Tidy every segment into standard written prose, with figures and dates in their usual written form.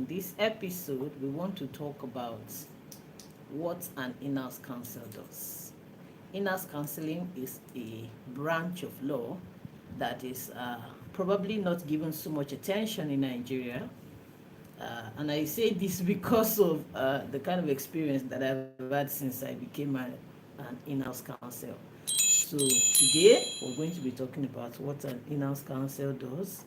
in this episode, we want to talk about what an in-house counsel does. In-house counseling is a branch of law that is probably not given so much attention in Nigeria. And I say this because of the kind of experience that I've had since I became an in-house counsel. So today we're going to be talking about what an in-house counsel does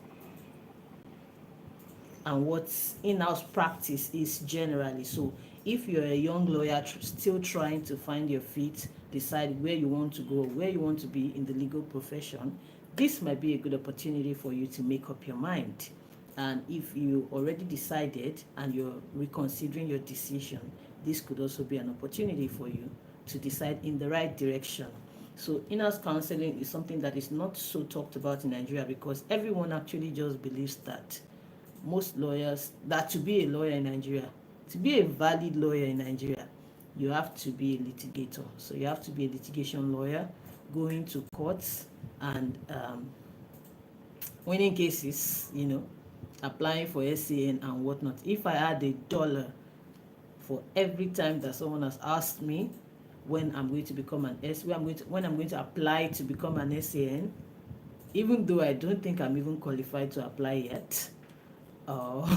and what in-house practice is generally. So if you're a young lawyer still trying to find your feet, decide where you want to go, where you want to be in the legal profession, this might be a good opportunity for you to make up your mind. And if you already decided and you're reconsidering your decision, this could also be an opportunity for you to decide in the right direction. So in-house counseling is something that is not so talked about in Nigeria because everyone actually just believes that most lawyers, that to be a lawyer in Nigeria, to be a valid lawyer in Nigeria, you have to be a litigator. So you have to be a litigation lawyer, going to courts and winning cases, applying for SAN and whatnot. If I had $1 for every time that someone has asked me when I'm going to become an when I'm going to apply to become an SAN, even though I don't think I'm even qualified to apply yet, or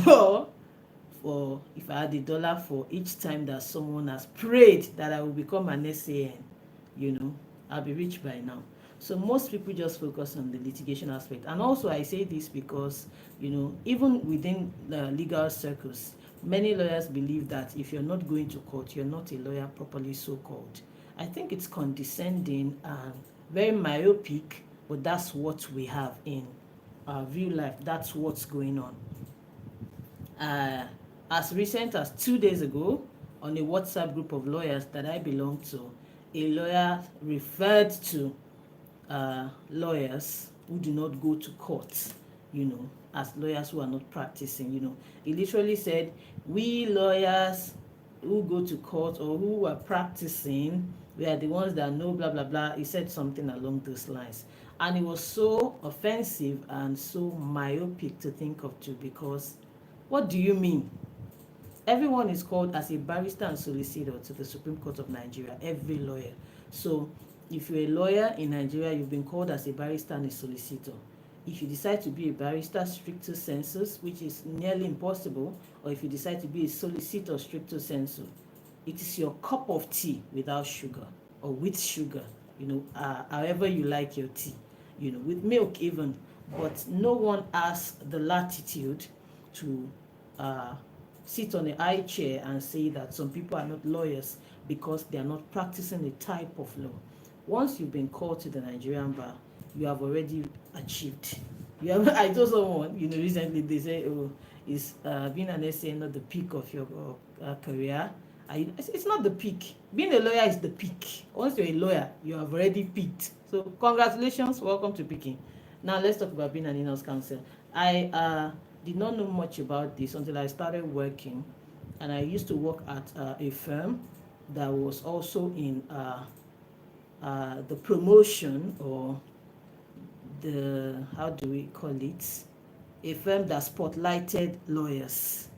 for if I had $1 for each time that someone has prayed that I will become an SAN, I'll be rich by now. So most people just focus on the litigation aspect. And also I say this because, even within the legal circles, many lawyers believe that if you're not going to court, you're not a lawyer properly so-called. I think it's condescending and very myopic, but that's what we have in our real life. That's what's going on. As recent as 2 days ago, on a WhatsApp group of lawyers that I belong to, a lawyer referred to lawyers who do not go to court, as lawyers who are not practicing. He literally said, we lawyers who go to court or who are practicing, we are the ones that know blah blah blah. He said something along those lines, and it was so offensive and so myopic to think of too, because what do you mean? Everyone is called as a barrister and solicitor to the Supreme Court of Nigeria, every lawyer. So if you're a lawyer in Nigeria, you've been called as a barrister and a solicitor. If you decide to be a barrister stricto sensu, which is nearly impossible, or if you decide to be a solicitor stricto sensu, it is your cup of tea without sugar or with sugar, however you like your tea, with milk even. But no one has the latitude to sit on a high chair and say that some people are not lawyers because they are not practicing a type of law. Once you've been called to the Nigerian bar, you have already achieved. I told someone, recently, they say, oh, is being an SA not the peak of your career? It's not the peak. Being a lawyer is the peak. Once you're a lawyer, you have already peaked. So congratulations, welcome to peaking. Now let's talk about being an in-house counsel. I did not know much about this until I started working, and I used to work at a firm that was also in the promotion, or the, how do we call it, a firm that spotlighted lawyers.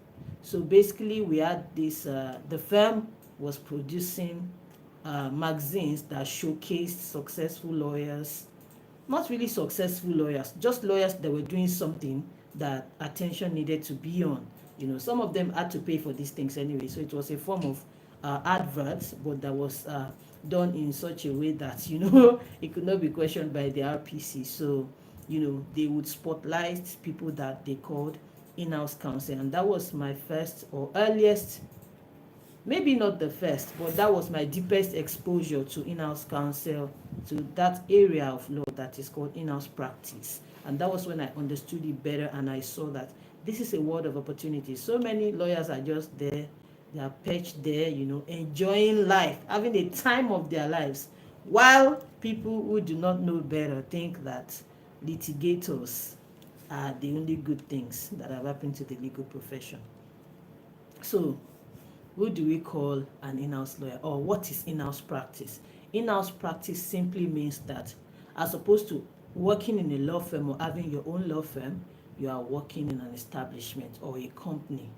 So basically we had this, the firm was producing magazines that showcased successful lawyers, not really successful lawyers, just lawyers that were doing something that attention needed to be on. Some of them had to pay for these things anyway, so it was a form of adverts, but that was done in such a way that it could not be questioned by the RPC. So they would spotlight people that they called in-house counsel, and that was my first or earliest, maybe not the first, but that was my deepest exposure to in-house counsel, to that area of law that is called in-house practice. And that was when I understood it better, and I saw that this is a world of opportunity. So many lawyers are just there, they are perched there, enjoying life, having a time of their lives, while people who do not know better think that litigators are the only good things that have happened to the legal profession. So who do we call an in-house lawyer, or what is in-house practice? In-house practice simply means that, as opposed to working in a law firm or having your own law firm, you are working in an establishment or a company.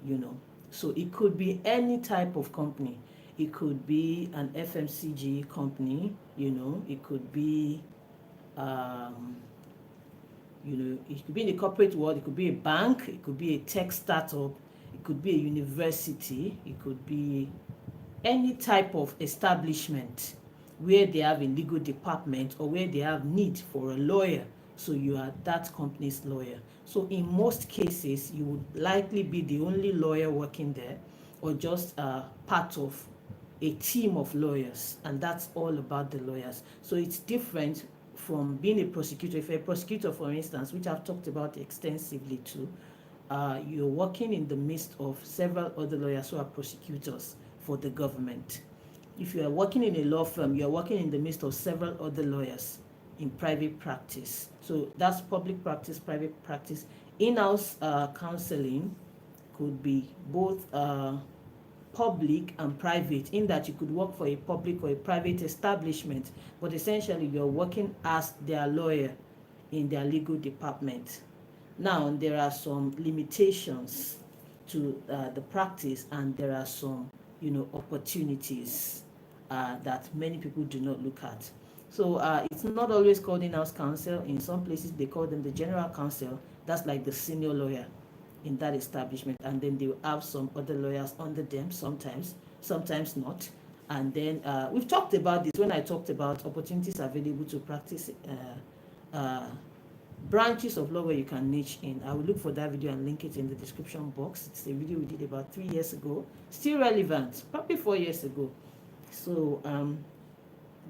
you know. So it could be any type of company. It could be an FMCG company, you know. It could be, um, you know, it could be in the corporate world. It could be a bank. It could be a tech startup. It could be a university. It could be any type of establishment where they have a legal department or where they have need for a lawyer. So you are that company's lawyer. So in most cases, you would likely be the only lawyer working there, or just part of a team of lawyers, and that's all about the lawyers. So it's different from being a prosecutor. If you're a prosecutor, for instance, which I've talked about extensively too, you're working in the midst of several other lawyers who are prosecutors for the government. If you are working in a law firm, you are working in the midst of several other lawyers in private practice. So that's public practice, private practice. In-house counseling could be both public and private, in that you could work for a public or a private establishment, but essentially you're working as their lawyer in their legal department. Now, there are some limitations to the practice, and there are some, you know, opportunities that many people do not look at. So it's not always called in-house counsel. In some places, they call them the general counsel. That's like the senior lawyer in that establishment, and then they will have some other lawyers under them sometimes, sometimes not. And then we've talked about this when I talked about opportunities available to practice branches of law where you can niche in. I will look for that video and link it in the description box. It's a video we did about 3 years ago, still relevant, probably 4 years ago. So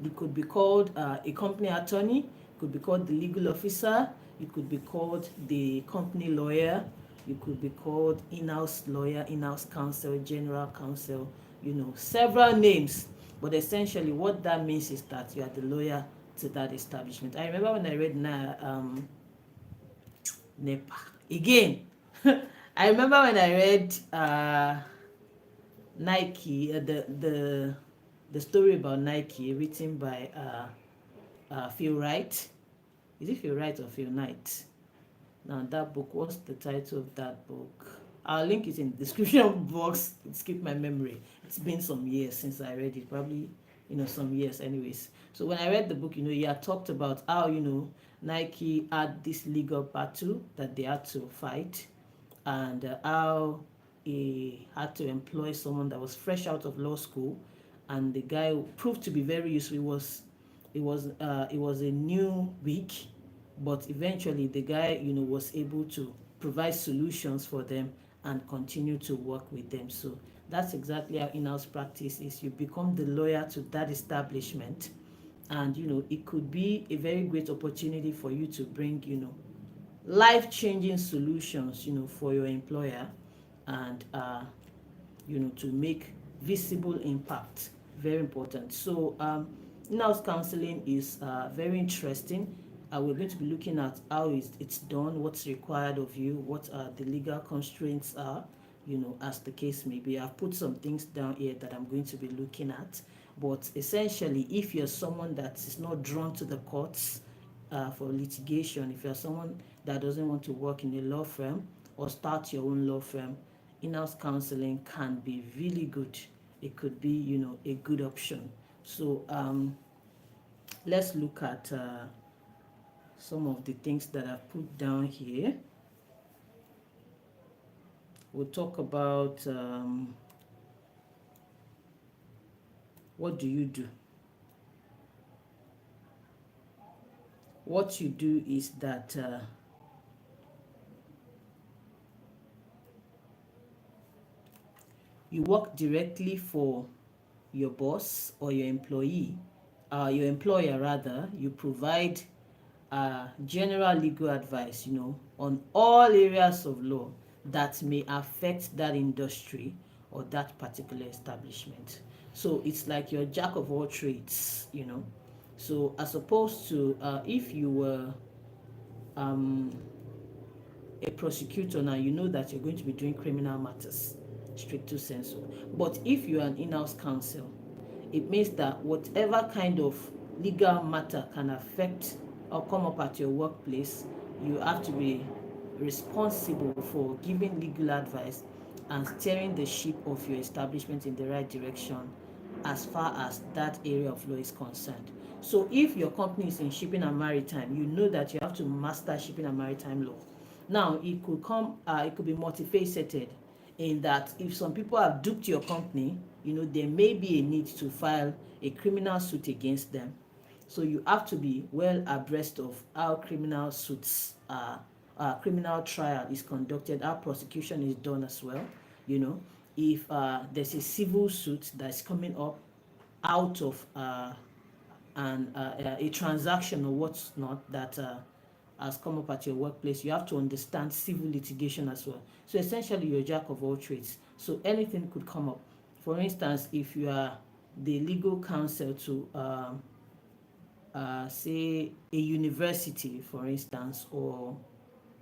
you could be called a company attorney, could be called the legal officer, you could be called the company lawyer, you could be called in-house lawyer, in-house counsel, general counsel, you know, several names. But essentially what that means is that you are the lawyer to that establishment. I remember when I read NEPA again. I remember when I read Nike, the story about Nike, written by Phil Wright. Is it Phil Wright or Phil Knight? Now that book, what's the title of that book? I'll link it in the description box. It's keep my memory. It's been some years since I read it, probably, you know, some years anyways. So when I read the book, you know, he had talked about how, you know, Nike had this legal battle that they had to fight, and how he had to employ someone that was fresh out of law school, and the guy proved to be very useful. It was a new week, but eventually the guy, you know, was able to provide solutions for them and continue to work with them. So that's exactly how in-house practice is. You become the lawyer to that establishment, and you know, it could be a very great opportunity for you to bring, you know, life-changing solutions, you know, for your employer, and you know, to make visible impact. Very important. So in-house counseling is very interesting. We're going to be looking at how it's done, what's required of you, what the legal constraints are, you know, as the case may be. I've put some things down here that I'm going to be looking at. But essentially, if you're someone that is not drawn to the courts for litigation, if you're someone that doesn't want to work in a law firm or start your own law firm, in-house counseling can be really good. It could be, you know, a good option. So let's look at some of the things that I've put down here. We'll talk about what do you do? What you do is that you work directly for your boss or your employee, your employer rather. You provide general legal advice, you know, on all areas of law that may affect that industry or that particular establishment. So it's like you're jack of all trades, you know. So as opposed to if you were a prosecutor, now you know that you're going to be doing criminal matters, stricto sensu. But if you're an in-house counsel, it means that whatever kind of legal matter can affect or come up at your workplace, you have to be responsible for giving legal advice and steering the ship of your establishment in the right direction as far as that area of law is concerned. So if your company is in shipping and maritime, you know that you have to master shipping and maritime law. Now it could be multifaceted in that if some people have duped your company, there may be a need to file a criminal suit against them. So you have to be well abreast of how criminal suits criminal trial is conducted, how prosecution is done as well. If there's a civil suit that's coming up out of a transaction or what's not that has come up at your workplace, you have to understand civil litigation as well. So essentially, you're a jack of all trades. So anything could come up. For instance, if you are the legal counsel to say a university, for instance, or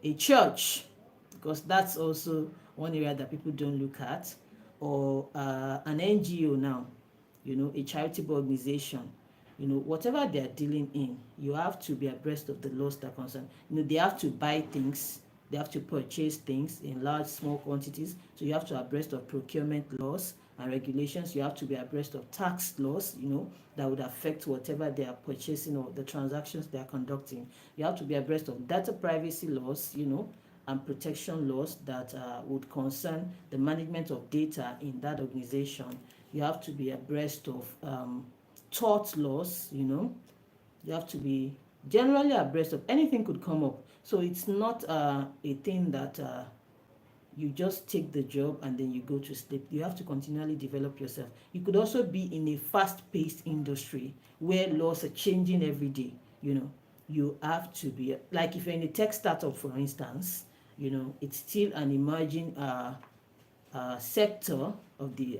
a church, because that's also one area that people don't look at, or an NGO now, a charitable organization, whatever they're dealing in, you have to be abreast of the laws that concern. They have to buy things, they have to purchase things in large, small quantities. So you have to be abreast of procurement laws and regulations. You have to be abreast of tax laws, that would affect whatever they are purchasing or the transactions they are conducting. You have to be abreast of data privacy laws, and protection laws that would concern the management of data in that organization. You have to be abreast of tort laws, you have to be generally abreast of anything could come up. So it's not a thing that you just take the job and then you go to sleep. You have to continually develop yourself. You could also be in a fast-paced industry where laws are changing every day. You have to be, like if you're in a tech startup, for instance, it's still an emerging sector of the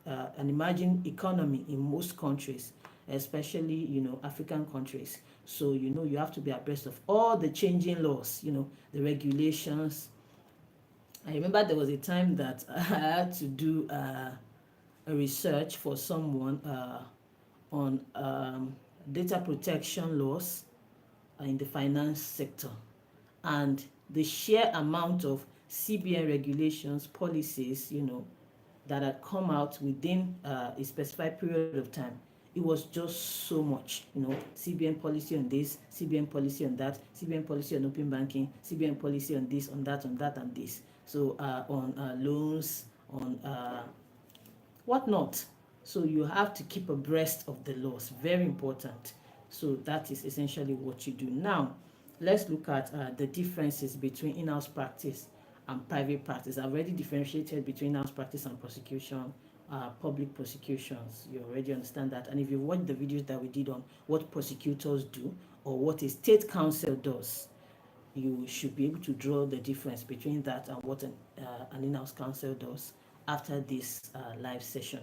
an emerging economy in most countries, especially African countries. So you have to be abreast of all the changing laws, the regulations. I remember there was a time that I had to do a research for someone on data protection laws in the finance sector, and the sheer amount of CBN regulations, policies, that had come out within a specified period of time. It was just so much, CBN policy on this, CBN policy on that, CBN policy on open banking, CBN policy on this, on that, and this. So on loans, on whatnot. So you have to keep abreast of the laws. Very important. So that is essentially what you do. Now, let's look at the differences between in-house practice and private practice. I've already differentiated between in-house practice and prosecution, public prosecutions. You already understand that. And if you watch the videos that we did on what prosecutors do or what a state counsel does, you should be able to draw the difference between that and what an in-house counsel does after this live session.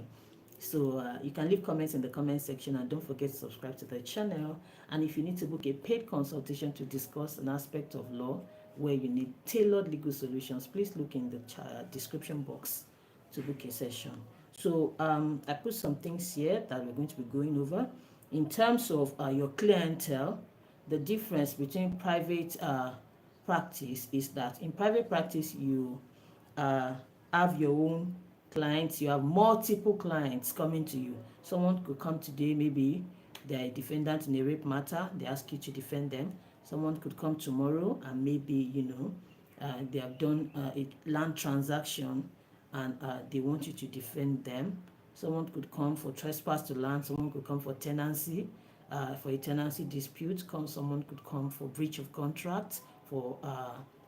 So you can leave comments in the comment section, and don't forget to subscribe to the channel. And if you need to book a paid consultation to discuss an aspect of law where you need tailored legal solutions, please look in the description box to book a session. So I put some things here that we're going to be going over. In terms of your clientele, the difference between private practice is that in private practice you have your own clients, you have multiple clients coming to you. Someone could come today, maybe they're a defendant in a rape matter, they ask you to defend them. Someone could come tomorrow and maybe they have done a land transaction and they want you to defend them. Someone could come for trespass to land, someone could come for tenancy, for a tenancy dispute, someone could come for breach of contract, for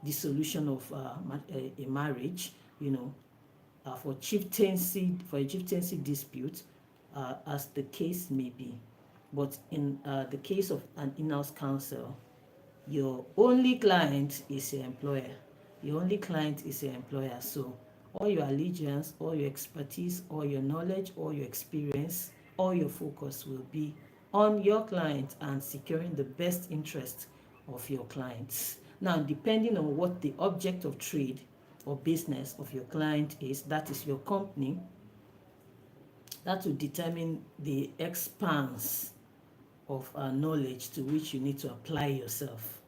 dissolution of a marriage, for a chieftaincy dispute, as the case may be. But in the case of an in-house counsel, your only client is your employer. Your only client is your employer. So all your allegiance, all your expertise, all your knowledge, all your experience, all your focus will be on your client and securing the best interest of your clients. Now, depending on what the object of trade or business of your client is, that is your company, that will determine the expanse of knowledge to which you need to apply yourself.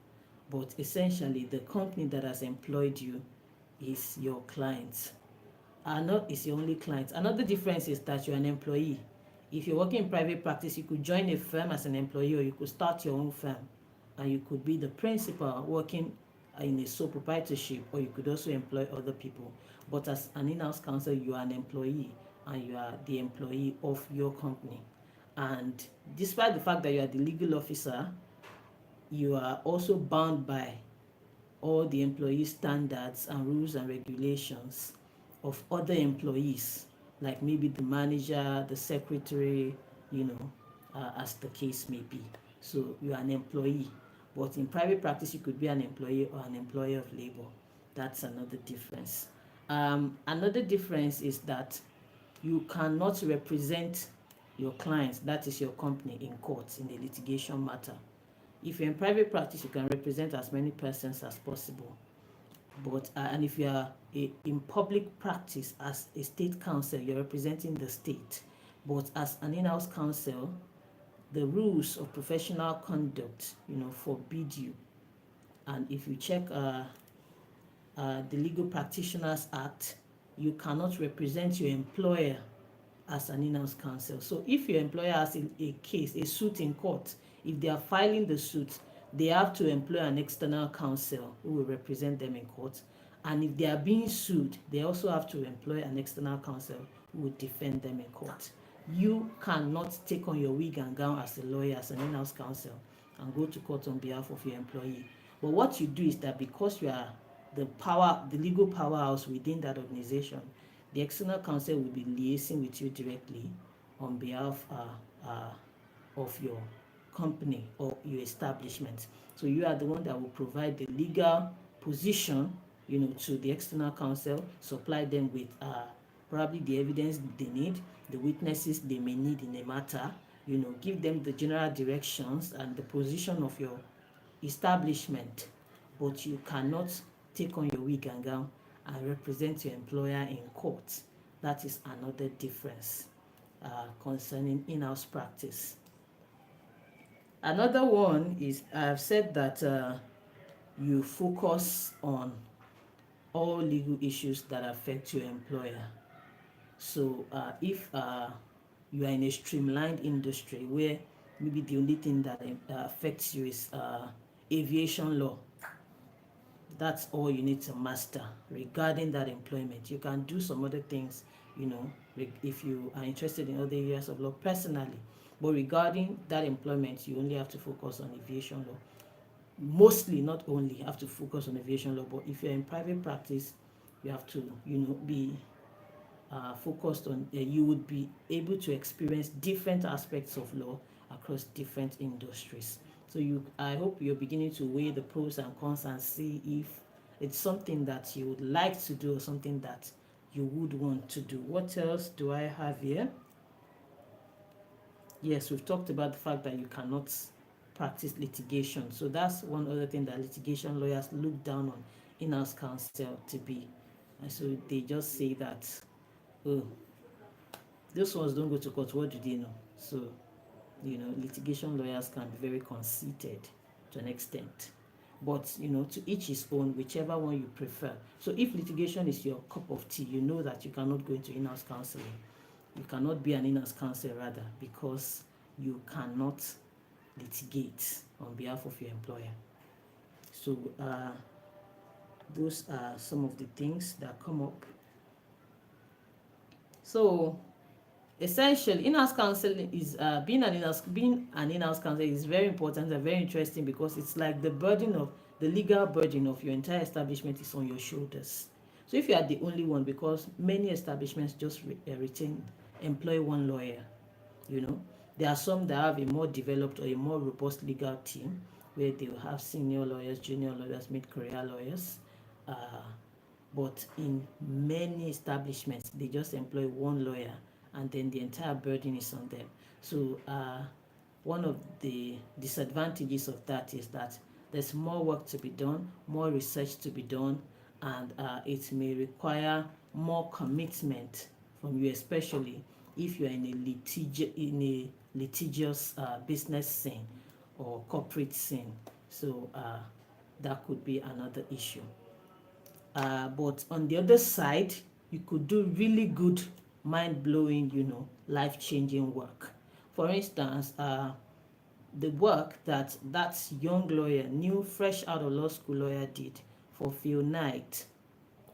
But essentially, the company that has employed you is your client. are not is your only client. Another difference is that you're an employee. If you're working in private practice, you could join a firm as an employee, or you could start your own firm, and you could be the principal working in a sole proprietorship, or you could also employ other people. But as an in-house counsel, you are an employee, and you are the employee of your company. And despite the fact that you are the legal officer, you are also bound by all the employee standards and rules and regulations of other employees, like maybe the manager, the secretary, as the case may be. So you are an employee, but in private practice, you could be an employee or an employer of labor. That's another difference. Another difference is that you cannot represent your clients, that is your company, in court in a litigation matter. If you're in private practice, you can represent as many persons as possible. But and if you are in public practice as a state counsel, you're representing the state. But as an in-house counsel, the rules of professional conduct, forbid you. And if you check the Legal Practitioners Act, you cannot represent your employer as an in-house counsel. So if your employer has a case, a suit in court, if they are filing the suit, they have to employ an external counsel who will represent them in court. And if they are being sued, they also have to employ an external counsel who will defend them in court. You cannot take on your wig and gown as a lawyer, as an in-house counsel, and go to court on behalf of your employee. But what you do is that because you are the legal powerhouse within that organization, the external counsel will be liaising with you directly on behalf of your company or your establishment. So you are the one that will provide the legal position, to the external counsel, supply them with probably the evidence they need, the witnesses they may need in a matter, give them the general directions and the position of your establishment. But you cannot take on your wig and gown and represent your employer in court. That is another difference concerning in-house practice. Another one is I've said that you focus on all legal issues that affect your employer. So if you are in a streamlined industry where maybe the only thing that affects you is aviation law, that's all you need to master regarding that employment. You can do some other things, if you are interested in other areas of law personally. But regarding that employment, you only have to focus on aviation law. Mostly, not only have to focus on aviation law, but if you're in private practice, you have to, be focused on, you would be able to experience different aspects of law across different industries. So I hope you're beginning to weigh the pros and cons and see if it's something that you would like to do or something that you would want to do. What else do I have here? Yes, we've talked about the fact that you cannot practice litigation. So that's one other thing that litigation lawyers look down on in-house counsel to be. And so they just say that, oh, those ones don't go to court, what do they know? So, litigation lawyers can be very conceited to an extent. But, to each his own, whichever one you prefer. So if litigation is your cup of tea, you know that you cannot go into in-house counseling. You cannot be an in-house counsel rather, because you cannot litigate on behalf of your employer. So those are some of the things that come up. So essentially, in-house counseling is being an in-house counsel is very important and very interesting, because it's like the legal burden of your entire establishment is on your shoulders. So if you are the only one, because many establishments just employ one lawyer, there are some that have a more developed or a more robust legal team where they will have senior lawyers, junior lawyers, mid-career lawyers. But in many establishments, they just employ one lawyer, and then the entire burden is on them. So one of the disadvantages of that is that there's more work to be done, more research to be done, and it may require more commitment from you, especially if you're in a litigious business scene or corporate scene. So that could be another issue. But on the other side, you could do really good, mind-blowing, life-changing work. For instance, the work that young lawyer, new fresh out of law school lawyer did for Phil Knight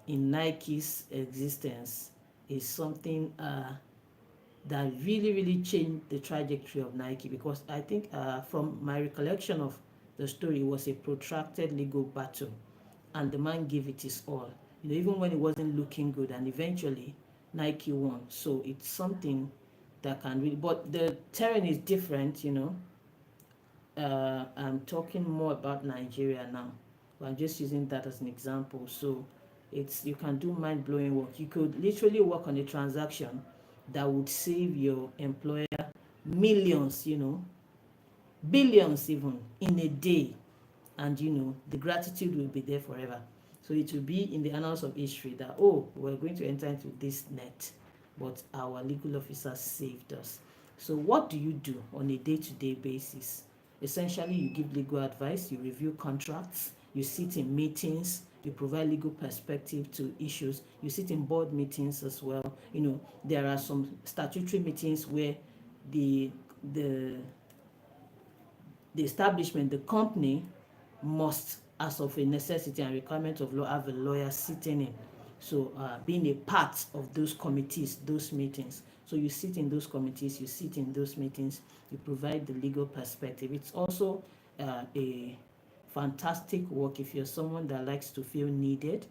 in Nike's existence is something that really, really changed the trajectory of Nike, because I think from my recollection of the story, it was a protracted legal battle and the man gave it his all, even when it wasn't looking good, and eventually Nike won. So it's something that can really, but the terrain is different. I'm talking more about Nigeria now, but I'm just using that as an example. So you can do mind-blowing work. You could literally work on a transaction that would save your employer millions, billions even, in a day, and the gratitude will be there forever. So it will be in the annals of history that, oh, we're going to enter into this net, but our legal officer saved us. So what do you do on a day-to-day basis? Essentially, you give legal advice, you review contracts, you sit in meetings, you provide legal perspective to issues, you sit in board meetings as well. There are some statutory meetings where the the the establishment, the company, must, as of a necessity and requirement of law, have a lawyer sitting in. So being a part of those committees, those meetings. So you sit in those committees, you sit in those meetings, you provide the legal perspective. It's also a fantastic work if you're someone that likes to feel needed,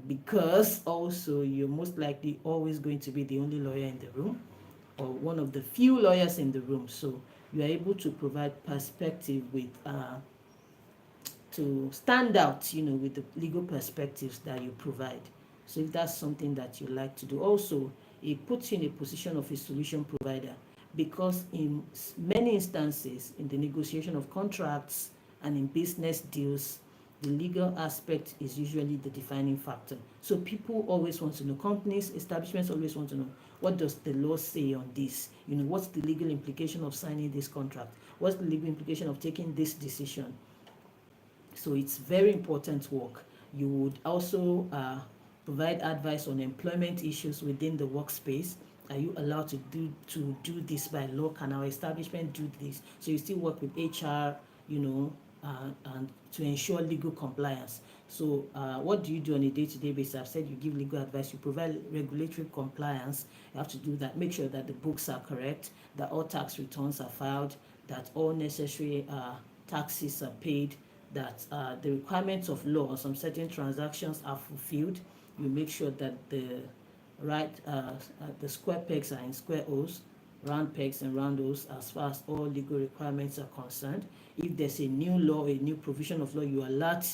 because also you're most likely always going to be the only lawyer in the room, or one of the few lawyers in the room. So you are able to provide perspective with to stand out, with the legal perspectives that you provide. So if that's something that you like to do, also it puts you in a position of a solution provider, because in many instances in the negotiation of contracts and in business deals, the legal aspect is usually the defining factor. So people always want to know, companies, establishments always want to know, what does the law say on this? What's the legal implication of signing this contract? What's the legal implication of taking this decision? So it's very important work. You would also provide advice on employment issues within the workspace. Are you allowed to do this by law? Can our establishment do this? So you still work with HR, and to ensure legal compliance. So what do you do on a day-to-day basis? I've said you give legal advice, you provide regulatory compliance. You have to do that. Make sure that the books are correct, that all tax returns are filed, that all necessary taxes are paid, that the requirements of law on some certain transactions are fulfilled. You make sure that the square pegs are in square holes, round pegs and round holes, as far as all legal requirements are concerned. If there's a new law, a new provision of law, you alert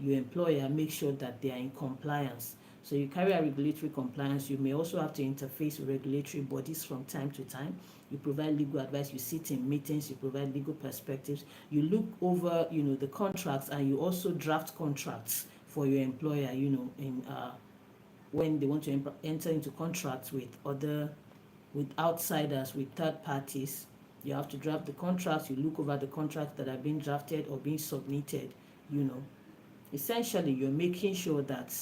your employer, make sure that they are in compliance. So you carry out regulatory compliance. You may also have to interface with regulatory bodies from time to time. You provide legal advice, you sit in meetings, you provide legal perspectives, you look over, the contracts, and you also draft contracts for your employer, in when they want to enter into contracts with outsiders, with third parties. You have to draft the contracts, you look over the contracts that are being drafted or being submitted. Essentially, you're making sure that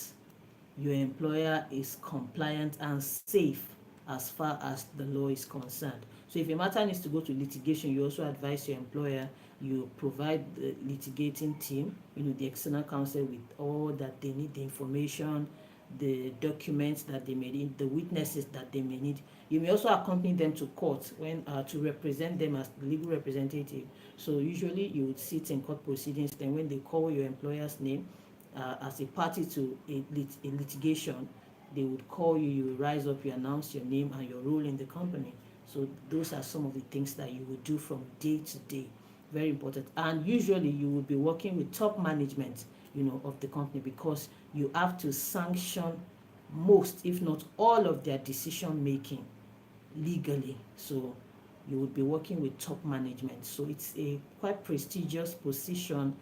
your employer is compliant and safe as far as the law is concerned. So if a matter needs to go to litigation, you also advise your employer. You provide the litigating team, the external counsel, with all that they need, the information, the documents that they may need, the witnesses that they may need. You may also accompany them to court when to represent them as the legal representative. So usually you would sit in court proceedings. Then when they call your employer's name as a party to a litigation, they would call you, you will rise up, you announce your name and your role in the company. So those are some of the things that you would do from day to day. Very important. And usually you will be working with top management, of the company, because you have to sanction most, if not all, of their decision making legally. So you would be working with top management. So it's a quite prestigious position.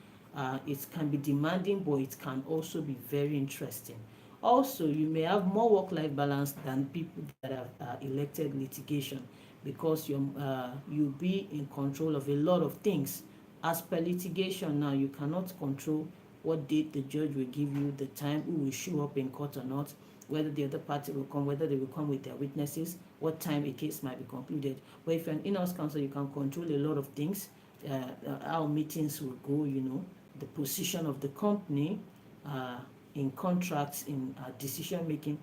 It can be demanding, but it can also be very interesting. Also, you may have more work-life balance than people that have elected litigation, because you'll be in control of a lot of things. As per litigation now, you cannot control what date the judge will give you, the time, who will show up in court or not. whether the other party will come, whether they will come with their witnesses, what time a case might be concluded. But if you're an in-house counsel, you can control a lot of things, how meetings will go, the position of the company in contracts, in decision making,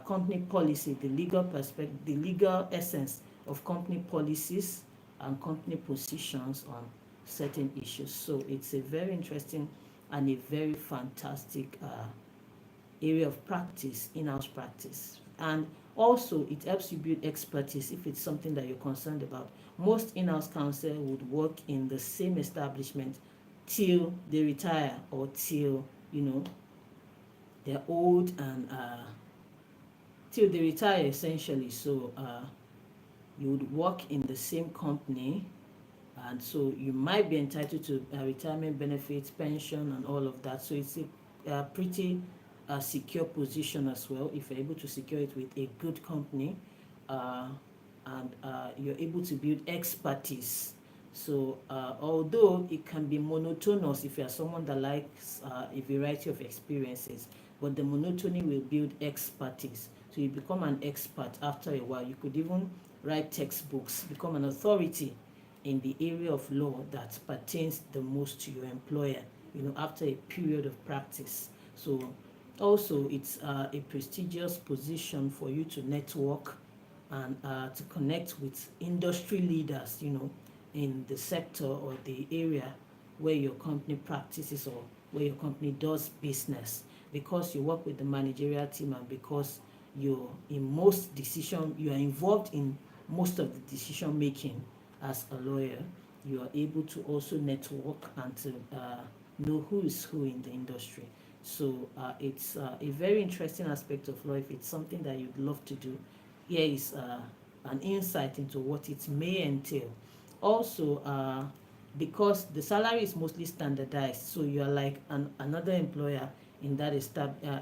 company policy, the legal perspective, the legal essence of company policies and company positions on certain issues. So it's a very interesting and a very fantastic area of practice, in-house practice. And also it helps you build expertise if it's something that you're concerned about. Most in-house counsel would work in the same establishment till they retire, or till they're old, and till they retire essentially. So you would work in the same company, and so you might be entitled to retirement benefits, pension, and all of that. So it's a pretty secure position as well, if you're able to secure it with a good company, and you're able to build expertise. So although it can be monotonous if you're someone that likes a variety of experiences, but the monotony will build expertise. So you become an expert after a while. You could even write textbooks, become an authority in the area of law that pertains the most to your employer, after a period of practice. So also it's a prestigious position for you to network and to connect with industry leaders, in the sector or the area where your company practices or where your company does business, because you work with the managerial team, and because you are involved in most of the decision making as a lawyer. You are able to also network and to know who is who in the industry. So it's a very interesting aspect of law. If it's something that you'd love to do, here is an insight into what it may entail. Also, because the salary is mostly standardized, so you are like another employer in that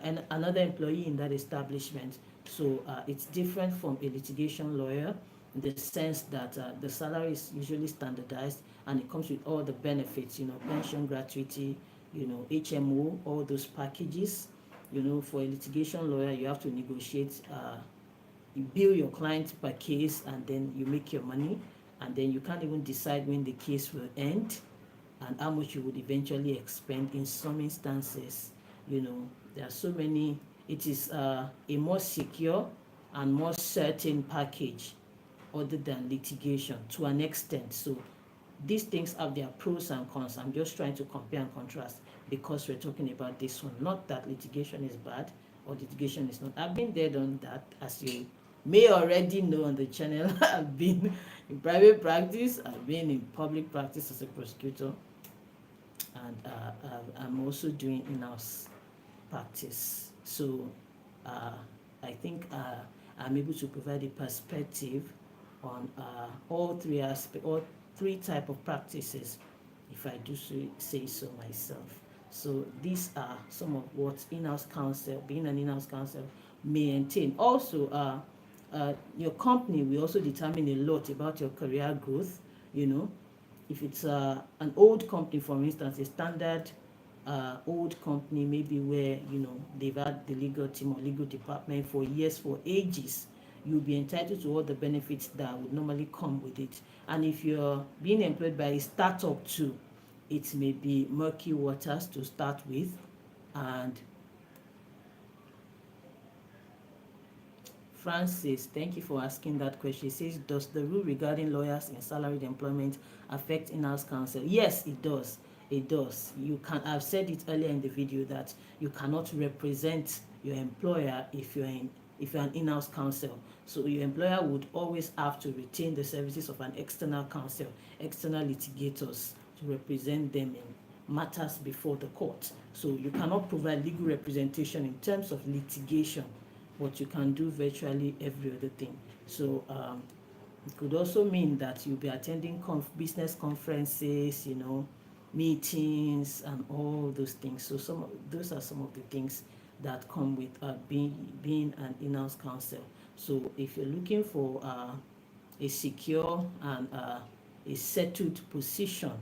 and another employee in that establishment. So it's different from a litigation lawyer, in the sense that the salary is usually standardized, and it comes with all the benefits, pension, gratuity, HMO, all those packages. For a litigation lawyer, you have to negotiate, you bill your client per case, and then you make your money, and then you can't even decide when the case will end and how much you would eventually expend. In some instances, there are so many. It is a more secure and more certain package other than litigation to an extent. So these things have their pros and cons. I'm just trying to compare and contrast, because we're talking about this one. Not that litigation is bad or litigation is not. I've been there, done that, as you may already know on the channel. I've been in private practice, I've been in public practice as a prosecutor, and I'm also doing in-house practice. So I think I'm able to provide a perspective on all three type of practices, if I do say so myself. So these are some of what in-house counsel, being an in-house counsel, may entail. Also, your company will also determine a lot about your career growth. If it's an old company, for instance, a standard old company, maybe where they've had the legal team or legal department for years, for ages, you'll be entitled to all the benefits that would normally come with it. And if you're being employed by a startup too, it may be murky waters to start with. And Francis, thank you for asking that question. It says, does the rule regarding lawyers in salaried employment affect in-house counsel? Yes, it does. It does. I've said it earlier in the video that you cannot represent your employer if you're an in-house counsel. So your employer would always have to retain the services of an external counsel, external litigators, to represent them in matters before the court. So you cannot provide legal representation in terms of litigation, but you can do virtually every other thing. So it could also mean that you'll be attending business conferences, meetings, and all those things. So those are some of the things that come with being an in-house counsel. So if you're looking for a secure and a settled position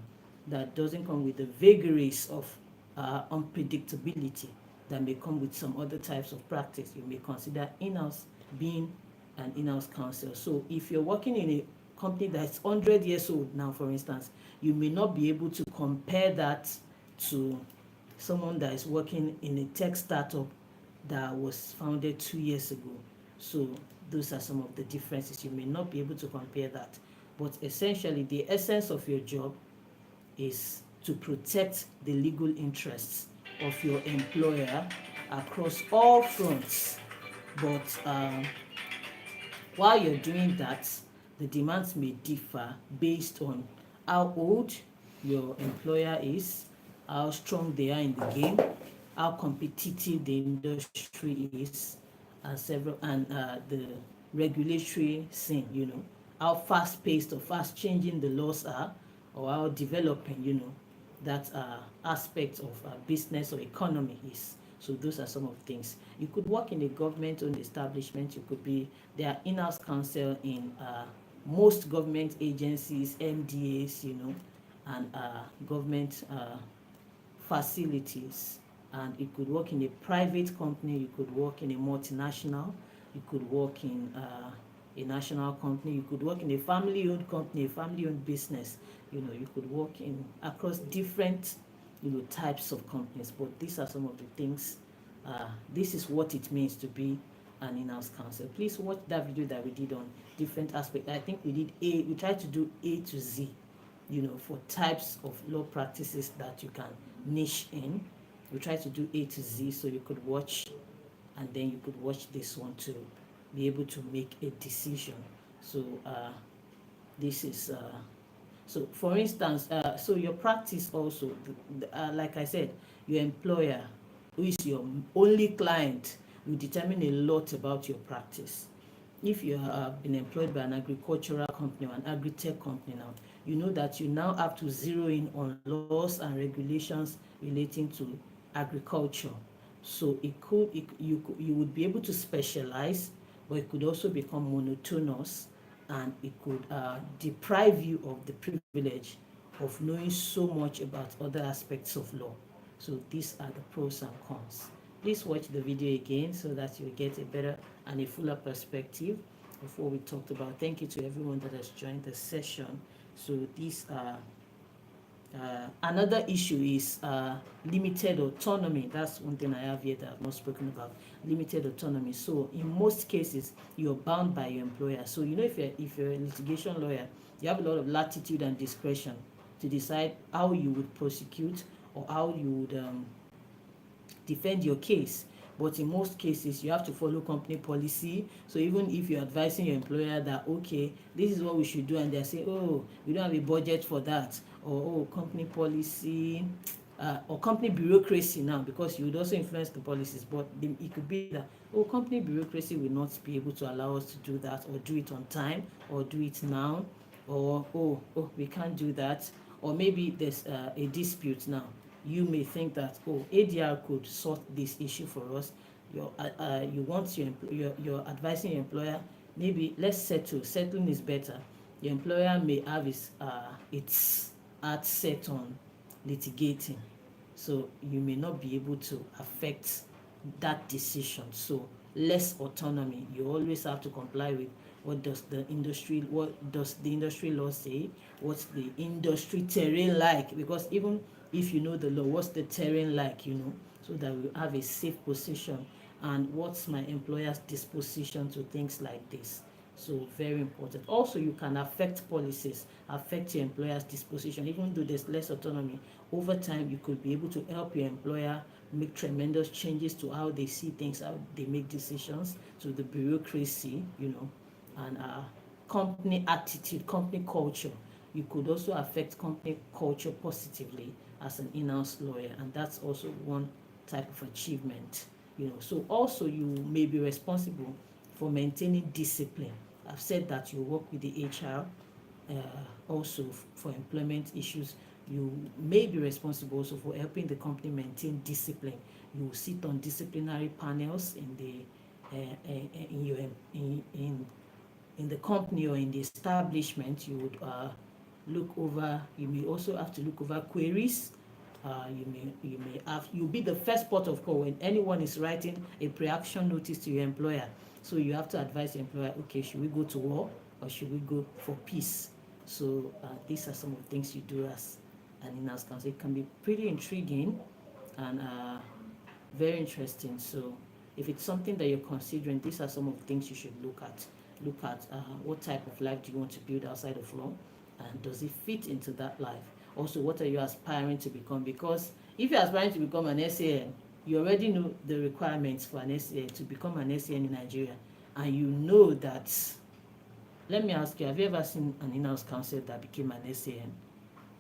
that doesn't come with the vagaries of unpredictability, that may come with some other types of practice. You may consider in-house being an in-house counsel. So if you're working in a company that's 100 years old now, for instance, you may not be able to compare that to someone that is working in a tech startup that was founded 2 years ago. So those are some of the differences. You may not be able to compare that. But essentially, the essence of your job is to protect the legal interests of your employer across all fronts. But while you're doing that, the demands may differ based on how old your employer is, how strong they are in the game, how competitive the industry is, and the regulatory scene, how fast paced or fast changing the laws are, or how developing, that aspect of business or economy is. So those are some of the things. You could work in a government-owned establishment. There are in-house counsel in most government agencies, MDAs, and government facilities. And you could work in a private company. You could work in a multinational. You could work in a national company. You could work in a family-owned company, a family-owned business. You could work in across different types of companies. But these are some of the things. This is what it means to be an in-house counsel. Please watch that video that we did on different aspects. I think we tried to do A to Z, for types of law practices that you can niche in. We tried to do A to Z, so you could watch, and then you could watch this one to be able to make a decision. So this is so for instance, so your practice also, like I said, your employer, who is your only client, will determine a lot about your practice. If you have been employed by an agricultural company or an agri-tech company now, you know that you now have to zero in on laws and regulations relating to agriculture. So you would be able to specialize, but it could also become monotonous, and it could deprive you of the privilege of knowing so much about other aspects of law. So these are the pros and cons. Please watch the video again so that you get a better and a fuller perspective of what we talked about. Thank you to everyone that has joined the session. So these are another issue is limited autonomy. That's one thing I have here that I've not spoken about. Limited autonomy. So in most cases, you're bound by your employer. So if you're a litigation lawyer, you have a lot of latitude and discretion to decide how you would prosecute or how you would defend your case. But in most cases, you have to follow company policy. So even if you're advising your employer that, okay, this is what we should do, and they're saying, oh, we don't have a budget for that, or oh, company policy, or company bureaucracy now, because you would also influence the policies. But it could be that, oh, company bureaucracy will not be able to allow us to do that, or do it on time, or do it now, or oh, we can't do that. Or maybe there's a dispute now. You may think that, oh, ADR could sort this issue for us. You're advising your employer, maybe let's settle. Settling is better. Your employer may have its heart set on litigating, so you may not be able to affect that decision. So less autonomy. You always have to comply with what does the industry law say, what's the industry terrain like, because even if you know the law, what's the terrain like, so that we have a safe position, and what's my employer's disposition to things like this. So very important. Also, you can affect policies, affect your employer's disposition. Even though there's less autonomy, over time you could be able to help your employer make tremendous changes to how they see things, how they make decisions, to the bureaucracy, and company attitude, company culture. You could also affect company culture positively as an in-house lawyer, and that's also one type of achievement. So also you may be responsible for maintaining discipline. I've said that you work with the HR, also for employment issues. You may be responsible also for helping the company maintain discipline. You will sit on disciplinary panels in the company or in the establishment. You would you may also have to look over queries You'll be the first port of call when anyone is writing a pre-action notice to your employer. So you have to advise your employer, okay, should we go to war or should we go for peace? So these are some of the things you do as an in-house counsel. It can be pretty intriguing and very interesting. So if it's something that you're considering, these are some of the things you should look at. Look at what type of life do you want to build outside of law, and does it fit into that life? Also, what are you aspiring to become? Because if you're aspiring to become an SAN, you already know the requirements for an SAN to become an SAN in Nigeria, and you know that. Let me ask you, have you ever seen an in-house counsel that became an SAN?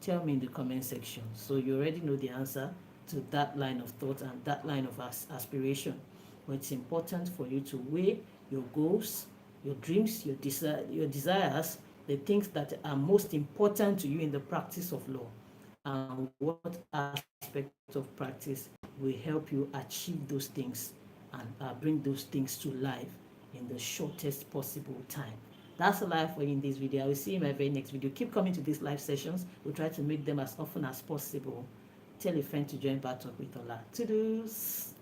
Tell me in the comment section. So you already know the answer to that line of thought and that line of aspiration. But it's important for you to weigh your goals, your dreams, your desires, the things that are most important to you in the practice of law, and what aspect of practice will help you achieve those things and bring those things to life in the shortest possible time. That's all I have for you in this video. I will see you in my very next video. Keep coming to these live sessions. We'll try to make them as often as possible. Tell a friend to join Bar Talk with Ola. To-dos.